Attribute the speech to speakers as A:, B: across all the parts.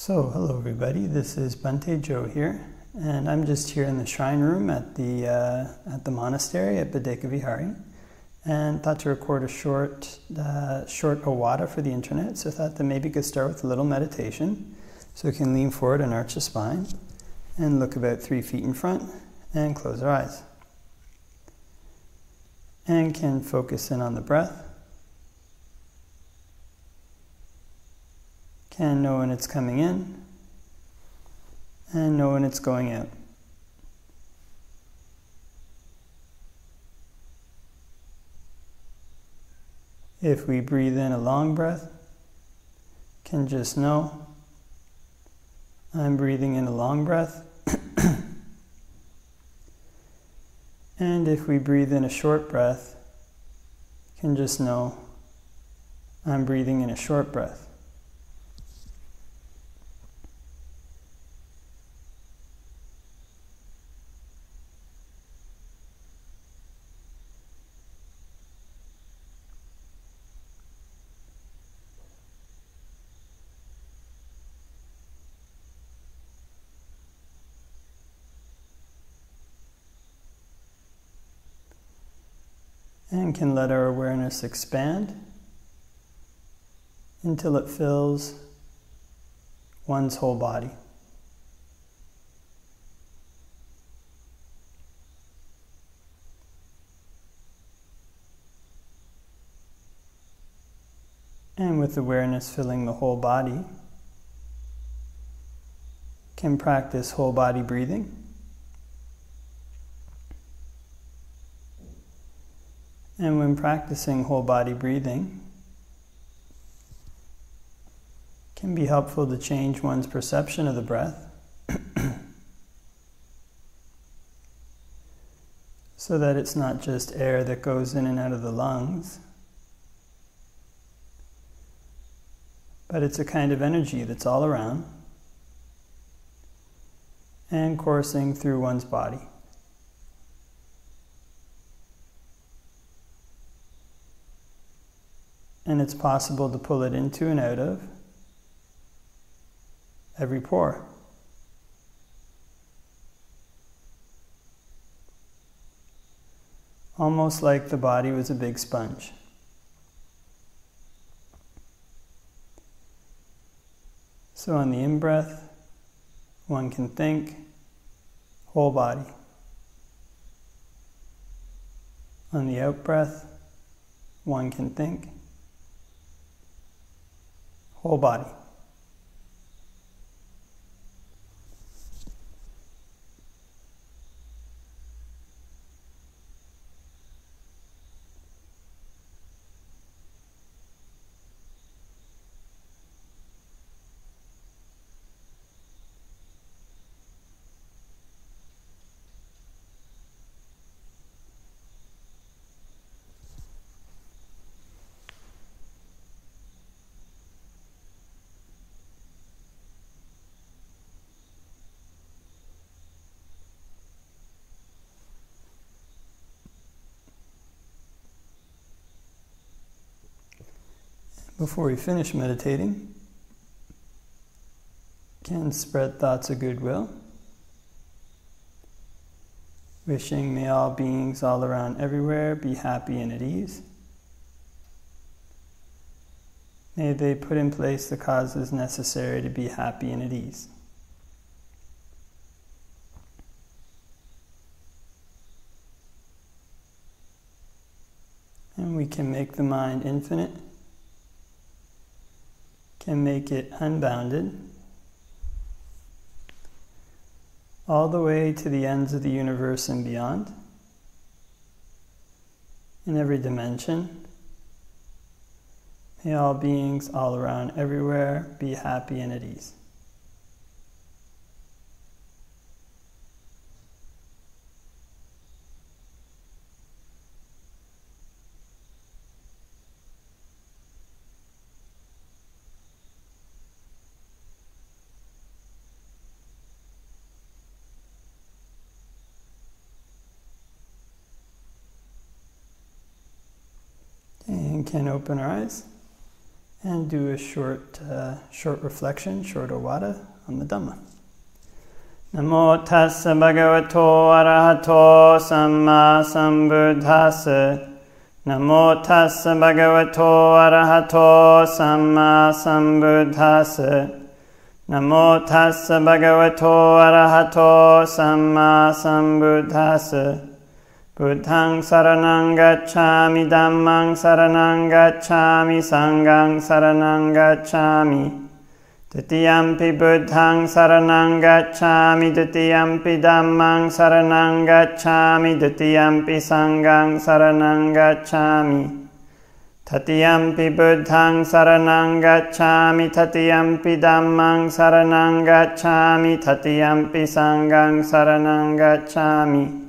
A: So, hello everybody, this is Bhante Joe here, and I'm just here in the shrine room at the monastery at Bhante Vihari, and thought to record a short ovada for the internet, so I thought that maybe we could start with a little meditation, so we can lean forward and arch the spine, and look about 3 feet in front, and close our eyes. And can focus in on the breath. Can know when it's coming in, and know when it's going out. If we breathe in a long breath, can just know, I'm breathing in a long breath. And if we breathe in a short breath, can just know, I'm breathing in a short breath. And can let our awareness expand until it fills one's whole body. And with awareness filling the whole body, can practice whole body breathing. And when practicing whole body breathing, can be helpful to change one's perception of the breath so that it's not just air that goes in and out of the lungs, but it's a kind of energy that's all around and coursing through one's body. And it's possible to pull it into and out of every pore. Almost like the body was a big sponge. So on the in-breath, one can think, whole body. On the out-breath, one can think, whole body. Before we finish meditating, can spread thoughts of goodwill, wishing may all beings all around everywhere be happy and at ease. May they put in place the causes necessary to be happy and at ease. And we can make the mind infinite, can make it unbounded, all the way to the ends of the universe and beyond, in every dimension. May all beings all around everywhere be happy and at ease. And can open our eyes and do a short reflection, short ovada on the Dhamma. Namo tassa bhagavato arahato samma sambuddhassa. Namo tassa bhagavato arahato samma sambuddhassa. Namo tassa bhagavato arahato samma sambuddhassa. Buddhaṃ saranang gacchāmi, Dhammaṃ saranang gacchāmi, Sanghaṃ saranang gacchāmi. Tatiyampi Buddhaṃ saranang gacchāmi, Tatiyampi Dhammaṃ saranang gacchāmi, Tatiyampi Sanghaṃ saranang gacchāmi. Tatiyampi Buddhaṃ saranang gacchāmi, Tatiyampi Dhammaṃ saranang gacchāmi, Tatiyampi Sanghaṃ saranang gacchāmi.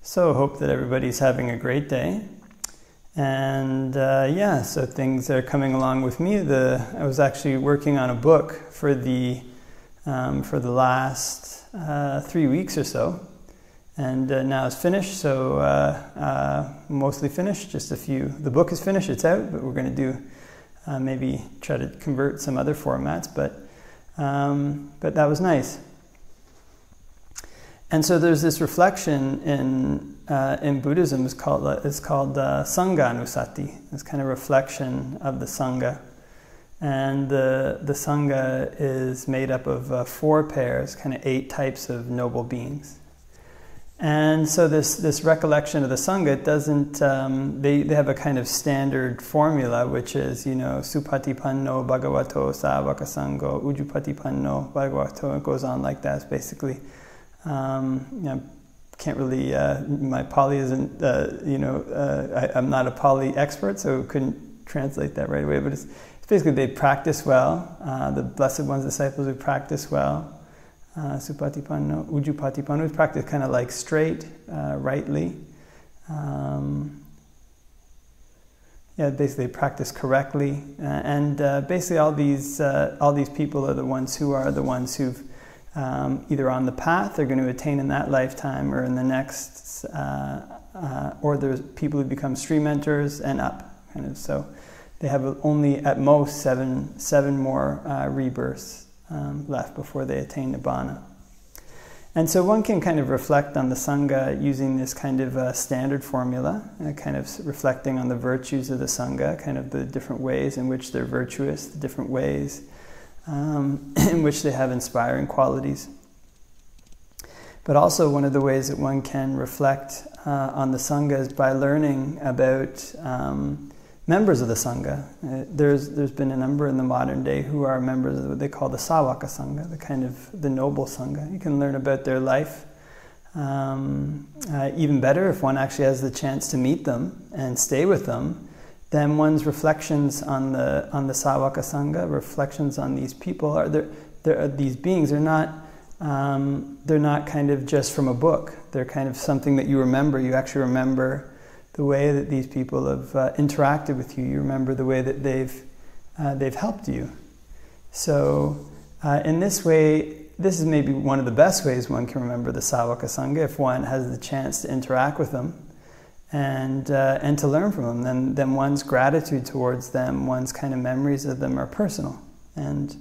A: So hope that everybody's having a great day. And so things are coming along with me. I was actually working on a book for the last 3 weeks or so. And now it's finished, so mostly finished, just a few. The book is finished, it's out, but we're going to do maybe try to convert some other formats, but that was nice. And so there's this reflection in Buddhism. It's called Sanghanussati. This kind of reflection of the Sangha, and the Sangha is made up of 4 pairs, kind of 8 types of noble beings. And so this recollection of the Sangha, it doesn't. They have a kind of standard formula, which is supatipanno bhagavato savaka sangho ujupatipanno bhagavato. It goes on like that. It's basically. Can't really, my Pali isn't, I'm not a Pali expert, so couldn't translate that right away, but it's basically they practice well, the Blessed One's disciples who practice well, supatipanno, ujupatipanno, who practice kind of like straight, rightly, basically practice correctly, and basically all these people are the ones who've either on the path they're going to attain in that lifetime or in the next, or there's people who become stream mentors and up, kind of. So they have only at most seven more rebirths left before they attain Nibbana. And so one can kind of reflect on the Sangha using this kind of standard formula, kind of reflecting on the virtues of the Sangha, kind of the different ways in which they're virtuous, the different ways in which they have inspiring qualities. But also one of the ways that one can reflect on the Sangha is by learning about members of the Sangha. There's been a number in the modern day who are members of what they call the savaka Sangha, the noble Sangha. You can learn about their life. Even better if one actually has the chance to meet them and stay with them. Then one's reflections on the savaka Sangha, reflections on these people, these beings are not kind of just from a book. They're kind of something that you remember. You actually remember the way that these people have interacted with you. You remember the way that they've helped you. So in this way, this is maybe one of the best ways one can remember the savaka Sangha, if one has the chance to interact with them. And to learn from them, then one's gratitude towards them, one's kind of memories of them are personal. And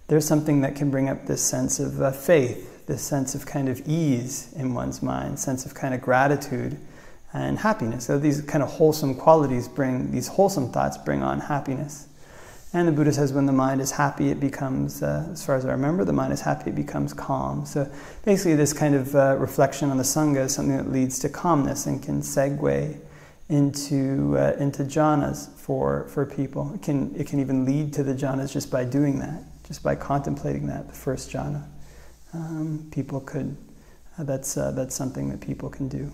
A: there's something that can bring up this sense of faith, this sense of kind of ease in one's mind, sense of kind of gratitude and happiness. So these kind of wholesome qualities these wholesome thoughts bring on happiness. And the Buddha says when the mind is happy, it becomes, as far as I remember, the mind is happy, it becomes calm. So basically this kind of reflection on the Sangha is something that leads to calmness and can segue into jhanas for people. It can even lead to the jhanas just by doing that, just by contemplating that, the first jhana. People could, that's something that people can do.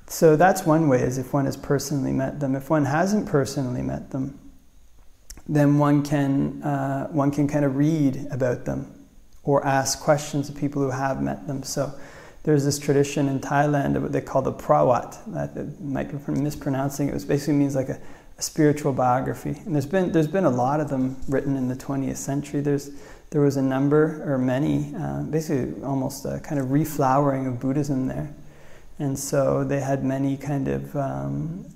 A: So that's one way, is if one has personally met them. If one hasn't personally met them, then one can kind of read about them or ask questions of people who have met them. So there's this tradition in Thailand of what they call the prawat. That might be mispronouncing it. It basically means like a spiritual biography. And there's been a lot of them written in the 20th century. There was a number, or many, basically almost a kind of reflowering of Buddhism there. And so they had many kind of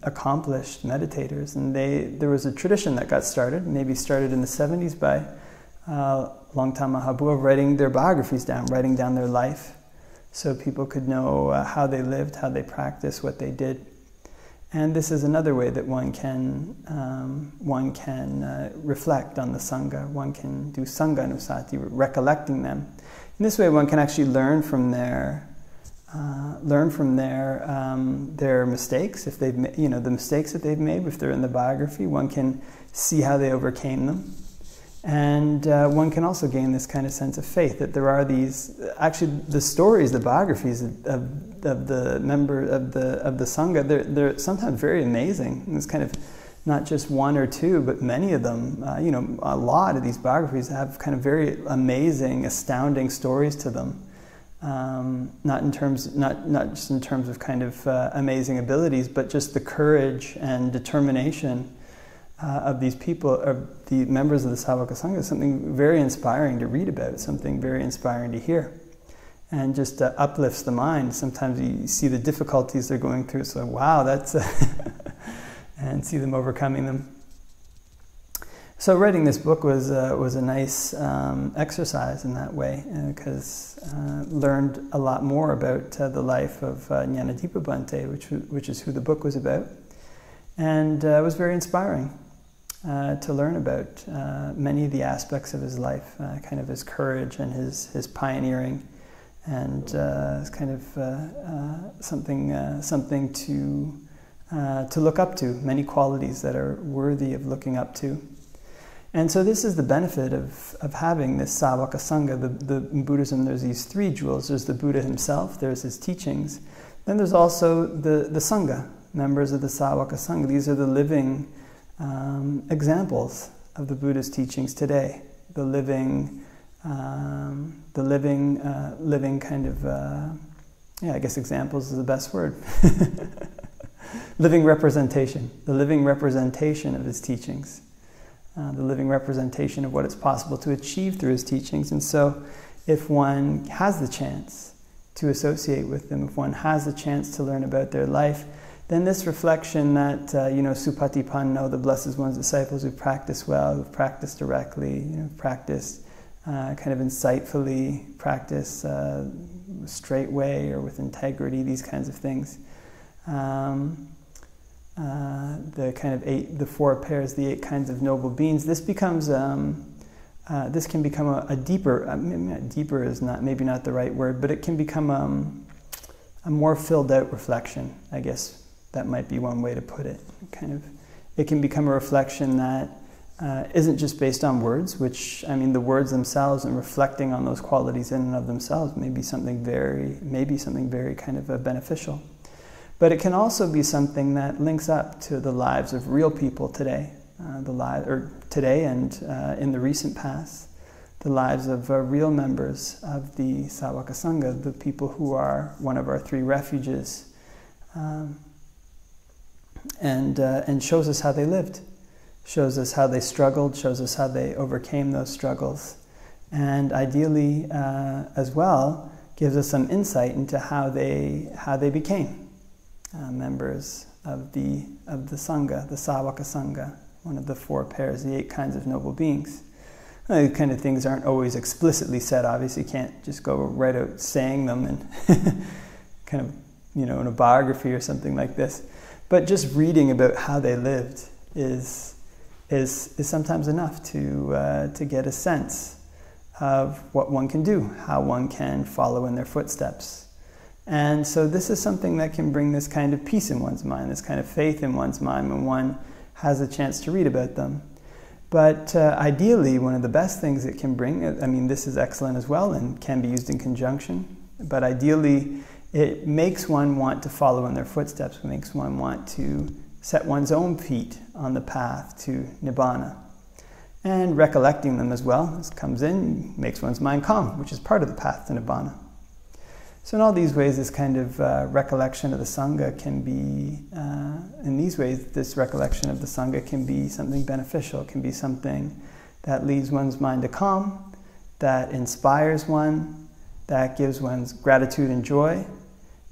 A: accomplished meditators. And there was a tradition that got started, maybe started in the 70s by Longtang Mahabua, writing their biographies down, writing down their life, so people could know how they lived, how they practiced, what they did. And this is another way that one can reflect on the Sangha. One can do Sanghanussati, recollecting them. In this way, one can actually learn from their mistakes. If they've, the mistakes that they've made, if they're in the biography, one can see how they overcame them. And one can also gain this kind of sense of faith that there are these, actually the stories, the biographies of the member of the Sangha, they're sometimes very amazing. It's kind of not just one or two, but many of them, a lot of these biographies have kind of very amazing, astounding stories to them. Not just in terms of kind of amazing abilities, but just the courage and determination of these people, of the members of the Savaka Sangha, is something very inspiring to read about, something very inspiring to hear, and just uplifts the mind. Sometimes you see the difficulties they're going through, so wow, that's and see them overcoming them. So writing this book was a nice exercise in that way, because learned a lot more about the life of Jnanadipa Bhante, which is who the book was about, and it was very inspiring to learn about many of the aspects of his life, kind of his courage and his pioneering, and it's kind of something to look up to, many qualities that are worthy of looking up to. And so this is the benefit of having this savaka sangha. In Buddhism, there's these three jewels. There's the Buddha himself, there's his teachings, then there's also the Sangha, members of the savaka sangha. These are the living examples of the Buddha's teachings today, the living kind of, I guess examples is the best word. Living representation, the living representation of his teachings, the living representation of what it's possible to achieve through his teachings. And so if one has the chance to associate with them, if one has the chance to learn about their life, then this reflection that, supatipanno, the Blessed One's disciples who practice well, who practice directly, practice kind of insightfully, practice straight way or with integrity, these kinds of things. The kind of the four pairs, the 8 kinds of noble beings. This becomes, this can become a deeper. Deeper is maybe not the right word, but it can become a more filled out reflection. I guess that might be one way to put it. It can become a reflection that isn't just based on words, which, the words themselves and reflecting on those qualities in and of themselves may be something very kind of beneficial. But it can also be something that links up to the lives of real people today, today and in the recent past, the lives of real members of the Savaka Sangha, the people who are one of our 3 refuges, and shows us how they lived, shows us how they struggled, shows us how they overcame those struggles, and ideally as well gives us some insight into how they became members of the Sangha, the Savaka Sangha, one of the 4 pairs, the 8 kinds of noble beings. These kind of things aren't always explicitly said. Obviously, you can't just go right out saying them and kind of, in a biography or something like this. But just reading about how they lived is sometimes enough to get a sense of what one can do, how one can follow in their footsteps. And so this is something that can bring this kind of peace in one's mind, this kind of faith in one's mind when one has a chance to read about them. But ideally, one of the best things it can bring, this is excellent as well and can be used in conjunction, but ideally it makes one want to follow in their footsteps. It makes one want to set one's own feet on the path to Nibbana. And recollecting them as well, this comes in, makes one's mind calm, which is part of the path to Nibbana. So in all these ways, this kind of recollection of the Sangha can be, this recollection of the Sangha can be something beneficial, can be something that leads one's mind to calm, that inspires one, that gives one's gratitude and joy,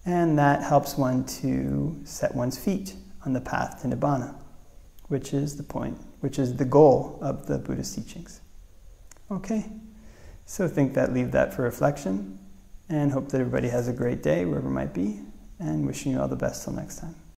A: And that helps one to set one's feet on the path to Nibbana, which is the point, which is the goal of the Buddhist teachings. Okay, so leave that for reflection, and hope that everybody has a great day, wherever it might be, and wishing you all the best till next time.